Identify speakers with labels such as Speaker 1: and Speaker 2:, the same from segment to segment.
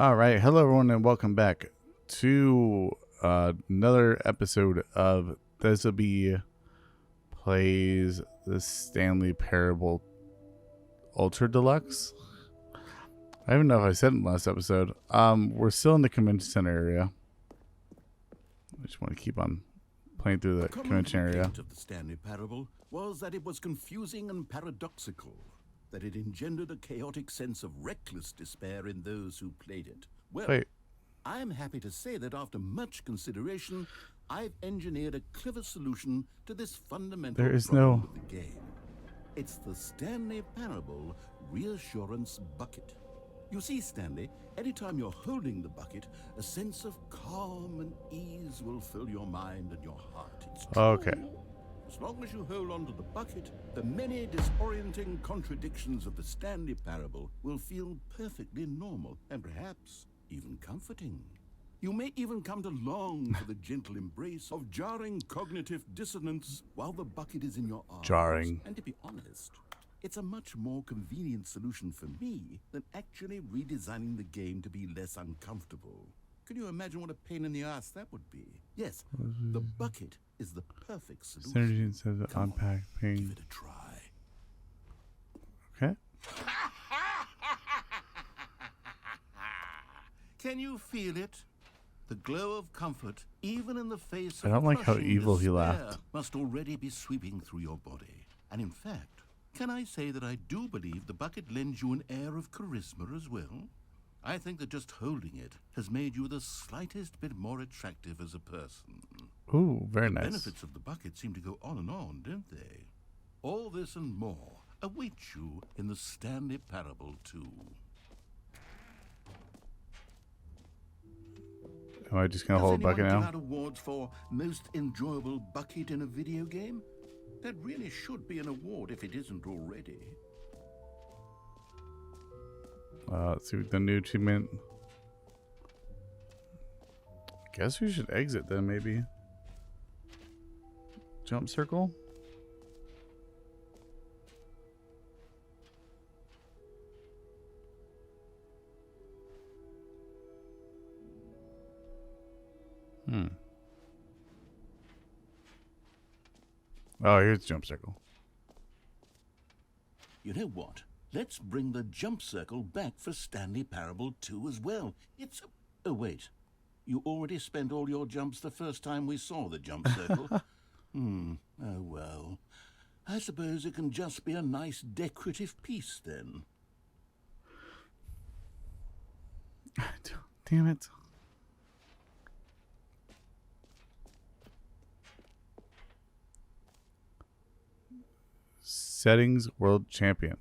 Speaker 1: All right, hello everyone, and welcome back to another episode of Thezalbee plays the Stanley Parable Ultra Deluxe. I don't even know if I said it in the last episode. We're still in the convention center area. I just want to keep on playing through the convention area.
Speaker 2: Of the Stanley Parable was that it was confusing and paradoxical, that it engendered a chaotic sense of reckless despair in those who played it. Well,
Speaker 1: Wait,
Speaker 2: I'm happy to say that after much consideration, I've engineered a clever solution to this fundamental
Speaker 1: there is
Speaker 2: problem
Speaker 1: no...
Speaker 2: with the game. It's the Stanley Parable Reassurance Bucket. You see, Stanley, anytime you're holding the bucket, a sense of calm and ease will fill your mind and your heart. It's true.
Speaker 1: Okay.
Speaker 2: As long as you hold on to the bucket, the many disorienting contradictions of the Stanley Parable will feel perfectly normal and perhaps even comforting. You may even come to long for the gentle embrace of jarring cognitive dissonance while the bucket is in your arms.
Speaker 1: Jarring.
Speaker 2: And to be honest, it's a much more convenient solution for me than actually redesigning the game to be less uncomfortable. Can you imagine what a pain in the ass that would be? Yes, the bucket is the perfect solution.
Speaker 1: Synergy instead of
Speaker 2: Come on,
Speaker 1: unpacking.
Speaker 2: give it a try.
Speaker 1: Okay.
Speaker 2: Can you feel it? The glow of comfort, even in the face
Speaker 1: I
Speaker 2: of
Speaker 1: don't like how
Speaker 2: crushing
Speaker 1: evil he
Speaker 2: despair,
Speaker 1: laughed.
Speaker 2: must already be sweeping through your body. And in fact, can I say that I do believe the bucket lends you an air of charisma as well? I think that just holding it has made you the slightest bit more attractive as a person.
Speaker 1: Ooh, very
Speaker 2: The
Speaker 1: nice.
Speaker 2: benefits of the bucket seem to go on and on, don't they? All this and more await you in the Stanley Parable 2.
Speaker 1: Am I just going to hold a bucket
Speaker 2: Does anyone
Speaker 1: now?
Speaker 2: give out awards for most enjoyable bucket in a video game? That really should be an award if it isn't already.
Speaker 1: Let's see what the new achievement. Guess we should exit then, maybe. Jump circle? Oh, here's jump circle.
Speaker 2: You know what? Let's bring the jump circle back for Stanley Parable 2 as well. It's... Oh, wait. You already spent all your jumps the first time we saw the jump circle. Oh, well. I suppose it can just be a nice decorative piece, then.
Speaker 1: Damn it. Settings world champion.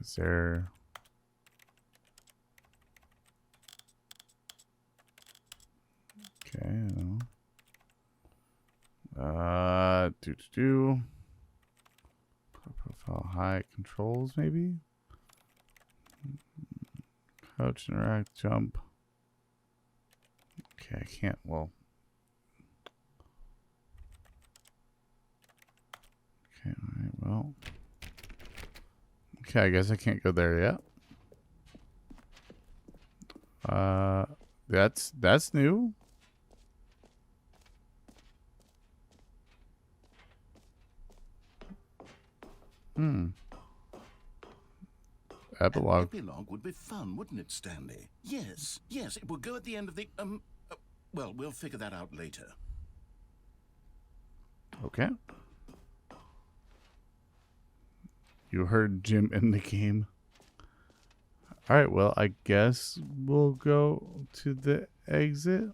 Speaker 1: Is there... Okay. Profile high controls, maybe? Crouch, interact, jump. Okay, I can't, well. Okay, alright, well. Okay, I guess I can't go there yet. That's new. Epilogue.
Speaker 2: Epilogue would be fun, wouldn't it, Stanley? Yes, it will go at the end of the, well, we'll figure that out later.
Speaker 1: Okay. You heard Jim in the game. Alright, well, I guess we'll go to the exit.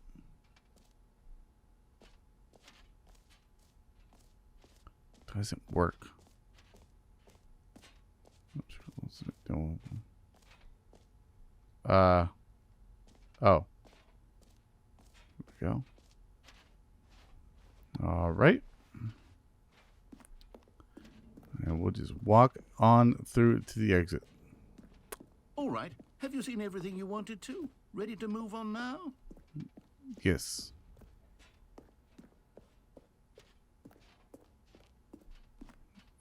Speaker 1: Doesn't work. What's it doing? Oh. There we go. Alright. And we'll just walk on through to the exit.
Speaker 2: All right, Have you seen everything you wanted to? Ready to move on now?
Speaker 1: Yes.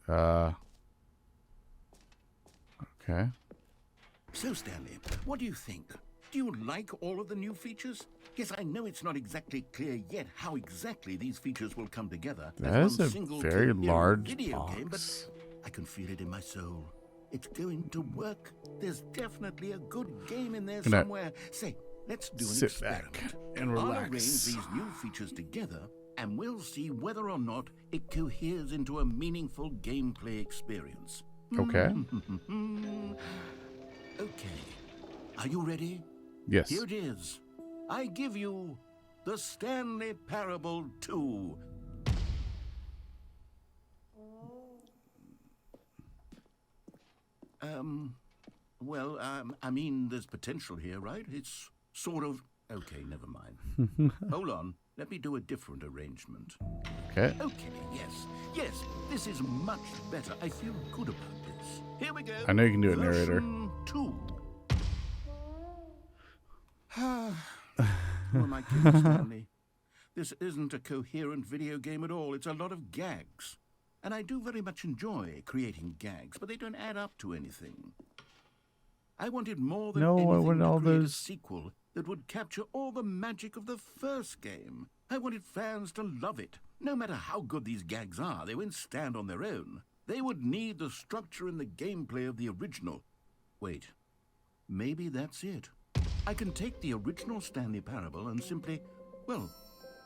Speaker 1: Okay.
Speaker 2: So, Stanley, what do you think? Do you like all of the new features? Yes, I know it's not exactly clear yet how exactly these features will come together.
Speaker 1: That is a very large
Speaker 2: video
Speaker 1: box.
Speaker 2: game, but I can feel it in my soul. It's going to work. There's definitely a good game in there somewhere. Say, let's do an experiment.
Speaker 1: Back and relax.
Speaker 2: I'll arrange these new features together, and we'll see whether or not it coheres into a meaningful gameplay experience.
Speaker 1: Okay.
Speaker 2: Okay. Are you ready?
Speaker 1: Yes.
Speaker 2: Here it is. I give you the Stanley Parable 2. I mean, there's potential here, right? It's sort of... Okay, never mind. Hold on. Let me do a different arrangement.
Speaker 1: Okay.
Speaker 2: Okay, yes, this is much better. I feel good about this. Here we go.
Speaker 1: I know you can do a narrator.
Speaker 2: Version 2. Who am I kidding, Stanley? This isn't a coherent video game at all. It's a lot of gags. And I do very much enjoy creating gags, but they don't add up to anything. I wanted more than anything to create a sequel that would capture all the magic of the first game. I wanted fans to love it. No matter how good these gags are, they won't stand on their own. They would need the structure and the gameplay of the original. Wait, maybe that's it. I can take the original Stanley Parable and simply, well,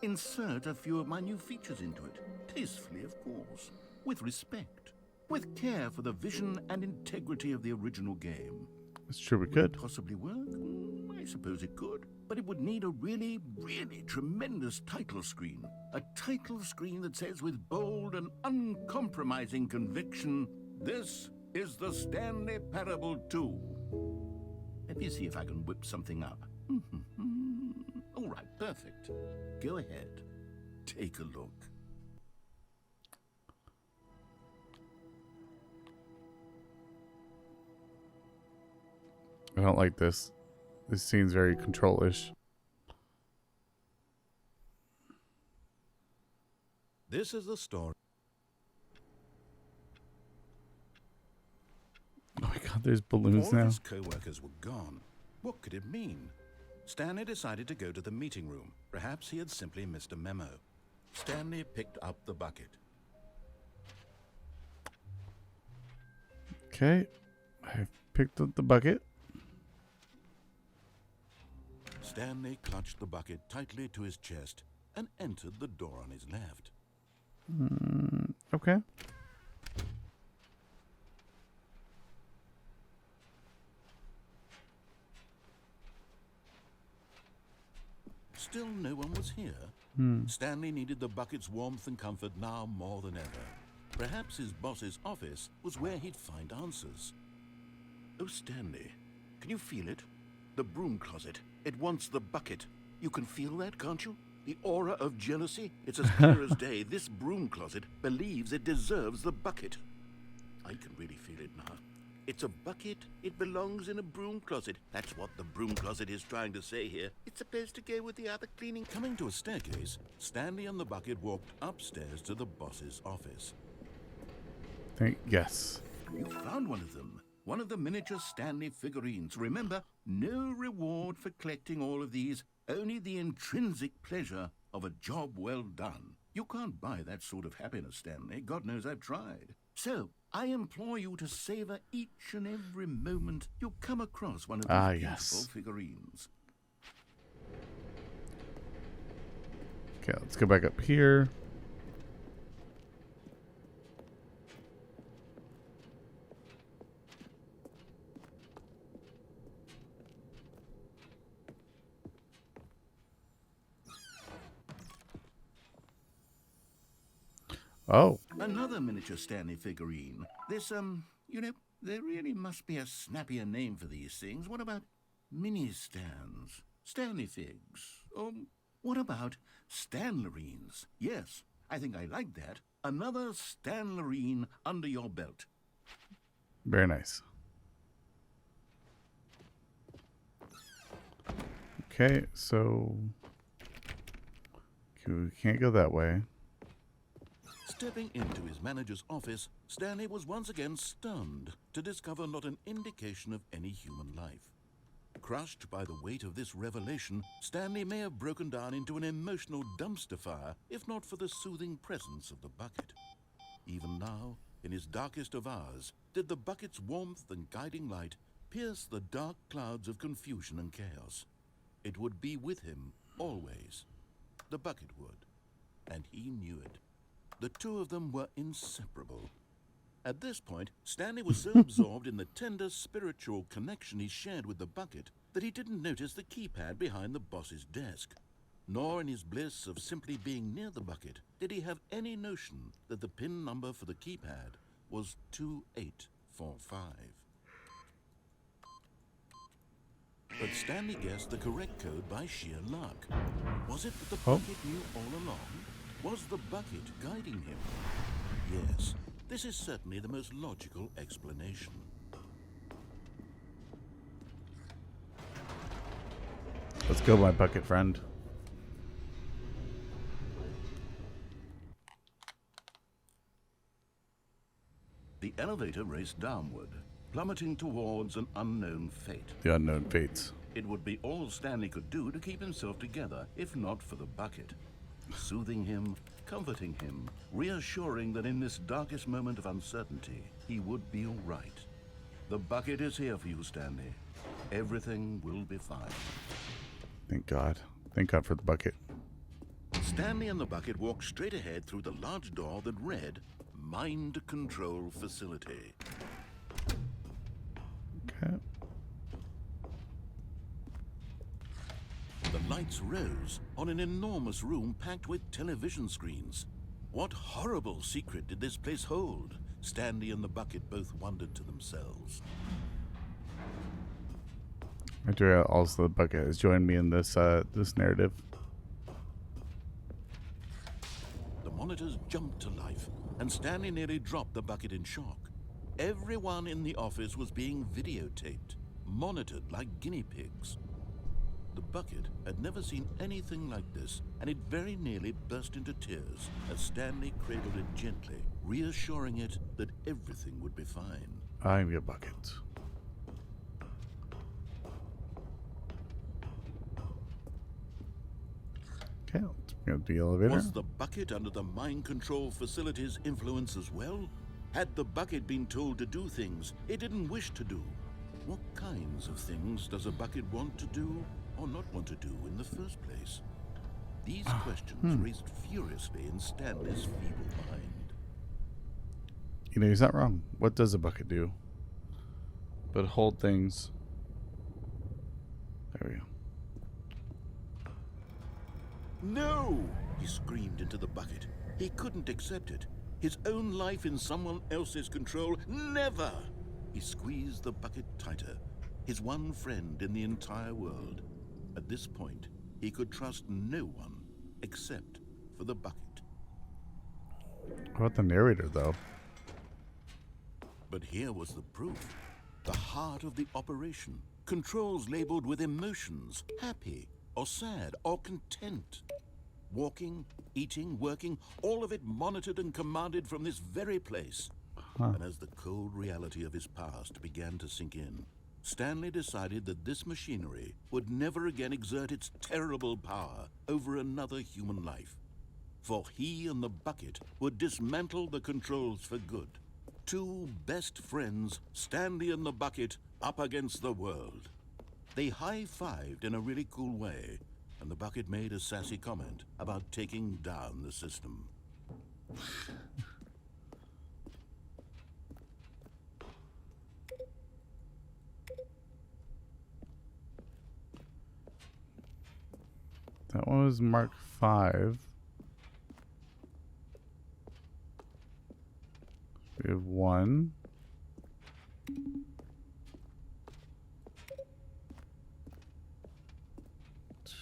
Speaker 2: insert a few of my new features into it. Tastefully, of course. With respect. With care for the vision and integrity of the original game.
Speaker 1: It's true, we
Speaker 2: Would
Speaker 1: could.
Speaker 2: it possibly work? I suppose it could. But it would need a really, really tremendous title screen. A title screen that says with bold and uncompromising conviction, "This is the Stanley Parable 2. Let me see if I can whip something up. All right, perfect. Go ahead. Take a look.
Speaker 1: I don't like this. This seems very control-ish.
Speaker 2: This is the story.
Speaker 1: Oh my god, there's balloons
Speaker 2: All
Speaker 1: now.
Speaker 2: of his co-workers were gone. What could it mean? Stanley decided to go to the meeting room. Perhaps he had simply missed a memo. Stanley picked up the bucket.
Speaker 1: Okay. I picked up the bucket.
Speaker 2: Stanley clutched the bucket tightly to his chest and entered the door on his left.
Speaker 1: Okay.
Speaker 2: Still no one was here. Stanley needed the bucket's warmth and comfort now more than ever. Perhaps his boss's office was where he'd find answers. Oh, Stanley, can you feel it? The broom closet. It wants the bucket. You can feel that, can't you? The aura of jealousy. It's as clear as day. This broom closet believes it deserves the bucket. I can really feel it now. It's a bucket. It belongs in a broom closet. That's what the broom closet is trying to say here. It's supposed to go with the other cleaning. Coming to a staircase, Stanley and the bucket walked upstairs to the boss's office.
Speaker 1: Yes.
Speaker 2: You found one of them. One of the miniature Stanley figurines. Remember, no reward for collecting all of these. Only the intrinsic pleasure of a job well done. You can't buy that sort of happiness, Stanley. God knows I've tried. So, I implore you to savor each and every moment you come across one of these beautiful figurines.
Speaker 1: Okay, let's go back up here. Oh.
Speaker 2: Another miniature Stanley figurine. This, you know, there really must be a snappier name for these things. What about mini stands? Stanley figs? Or what about Stanlerines? Yes, I think I like that. Another Stanlerine under your belt.
Speaker 1: Very nice. Okay, so we can't go that way.
Speaker 2: Stepping into his manager's office, Stanley was once again stunned to discover not an indication of any human life. Crushed by the weight of this revelation, Stanley may have broken down into an emotional dumpster fire if not for the soothing presence of the bucket. Even now, in his darkest of hours, did the bucket's warmth and guiding light pierce the dark clouds of confusion and chaos. It would be with him always. The bucket would, and he knew it. The two of them were inseparable. At this point, Stanley was so absorbed in the tender spiritual connection he shared with the bucket that he didn't notice the keypad behind the boss's desk. Nor in his bliss of simply being near the bucket did he have any notion that the PIN number for the keypad was 2845. But Stanley guessed the correct code by sheer luck. Was it that the bucket knew all along? Was the bucket guiding him? Yes, this is certainly the most logical explanation.
Speaker 1: Let's go, my bucket friend.
Speaker 2: The elevator raced downward, plummeting towards an unknown fate.
Speaker 1: The unknown fates.
Speaker 2: It would be all Stanley could do to keep himself together, if not for the bucket. Soothing him, comforting him, reassuring that in this darkest moment of uncertainty, he would be all right. The bucket is here for you, Stanley. Everything will be fine.
Speaker 1: Thank God. Thank God for the bucket.
Speaker 2: Stanley and the bucket walked straight ahead through the large door that read, Mind Control Facility.
Speaker 1: Okay.
Speaker 2: The lights rose on an enormous room packed with television screens. What horrible secret did this place hold? Stanley and the bucket both wondered to themselves.
Speaker 1: Also, the bucket has joined me in this this narrative.
Speaker 2: The monitors jumped to life, and Stanley nearly dropped the bucket in shock. Everyone in the office was being videotaped, monitored like guinea pigs. The bucket had never seen anything like this, and it very nearly burst into tears as Stanley cradled it gently, reassuring it that everything would be fine.
Speaker 1: I'm your bucket. Okay, let's go to the elevator.
Speaker 2: Was the bucket under the mind control facility's influence as well? Had the bucket been told to do things it didn't wish to do? What kinds of things does a bucket want to do or not want to do in the first place? These questions raced furiously in Stanley's feeble mind.
Speaker 1: You know, he's not wrong. What does a bucket do? But hold things. There we go.
Speaker 2: No! He screamed into the bucket. He couldn't accept it. His own life in someone else's control, never! He squeezed the bucket tighter. His one friend in the entire world. At this point, he could trust no one except for the bucket.
Speaker 1: What about the narrator, though?
Speaker 2: But here was the proof. The heart of the operation. Controls labeled with emotions, happy or sad or content. Walking, eating, working, all of it monitored and commanded from this very place. And as the cold reality of his past began to sink in, Stanley decided that this machinery would never again exert its terrible power over another human life. For he and the bucket would dismantle the controls for good. Two best friends, Stanley and the bucket, up against the world. They high-fived in a really cool way, and the bucket made a sassy comment about taking down the system.
Speaker 1: That one was Mark 5. We have 1.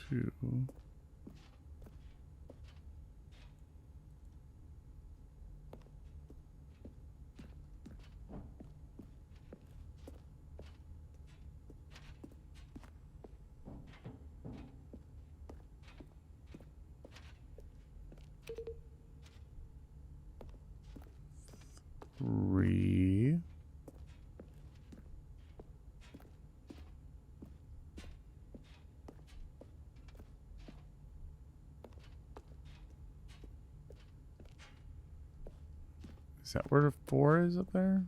Speaker 1: 2. Is that where the 4 is up there?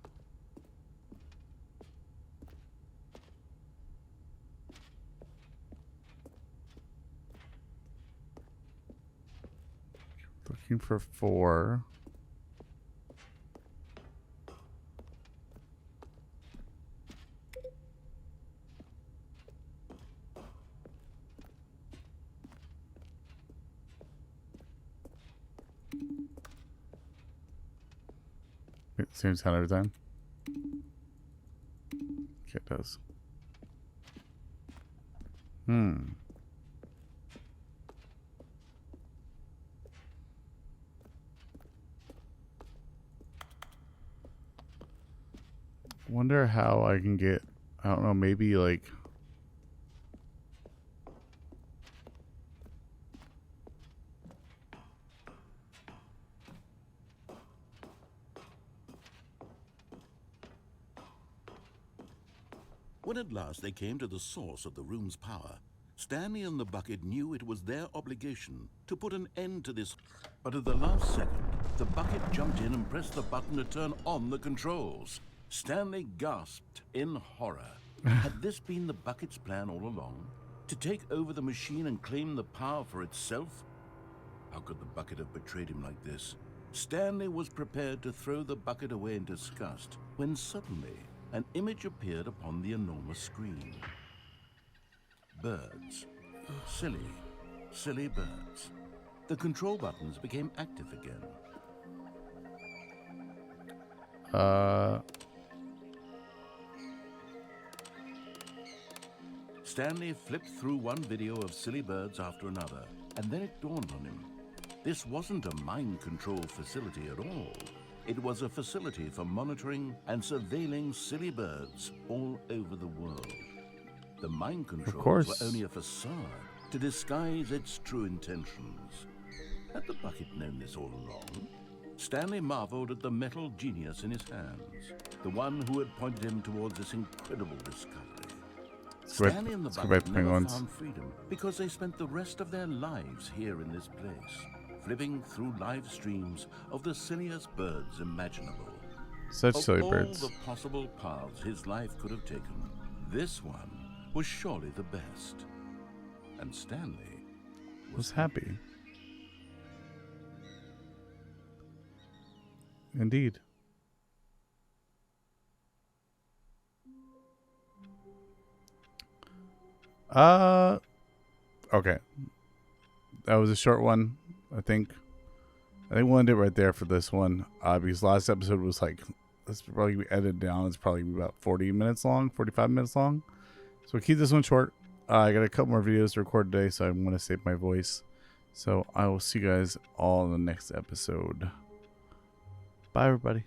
Speaker 1: Looking for 4. Same sound every time. Okay, it does. Wonder how I can get, I don't know, maybe like
Speaker 2: When at last they came to the source of the room's power, Stanley and the bucket knew it was their obligation to put an end to this. But at the last second, the bucket jumped in and pressed the button to turn on the controls. Stanley gasped in horror. Had this been the bucket's plan all along? To take over the machine and claim the power for itself? How could the bucket have betrayed him like this? Stanley was prepared to throw the bucket away in disgust when suddenly an image appeared upon the enormous screen. Birds. Silly, silly birds. The control buttons became active again. Stanley flipped through one video of silly birds after another, and then it dawned on him. This wasn't a mind control facility at all. It was a facility for monitoring and surveilling silly birds all over the world. The mind controls were only a facade to disguise its true intentions. Had the bucket known this all along? Stanley marveled at the metal genius in his hands, the one who had pointed him towards this incredible discovery. Stanley and the bucket never found freedom because they spent the rest of their lives here in this place, flipping through live streams of the silliest birds imaginable.
Speaker 1: Such silly birds.
Speaker 2: Of all the possible paths his life could have taken, this one was surely the best. And Stanley
Speaker 1: was happy. Indeed. Okay. That was a short one, I think. We'll end it right there for this one. Because last episode was like, this probably be edited down. It's probably about 40 minutes long, 45 minutes long. So we'll keep this one short. I got a couple more videos to record today, so I want to save my voice. So I will see you guys all in the next episode. Bye, everybody.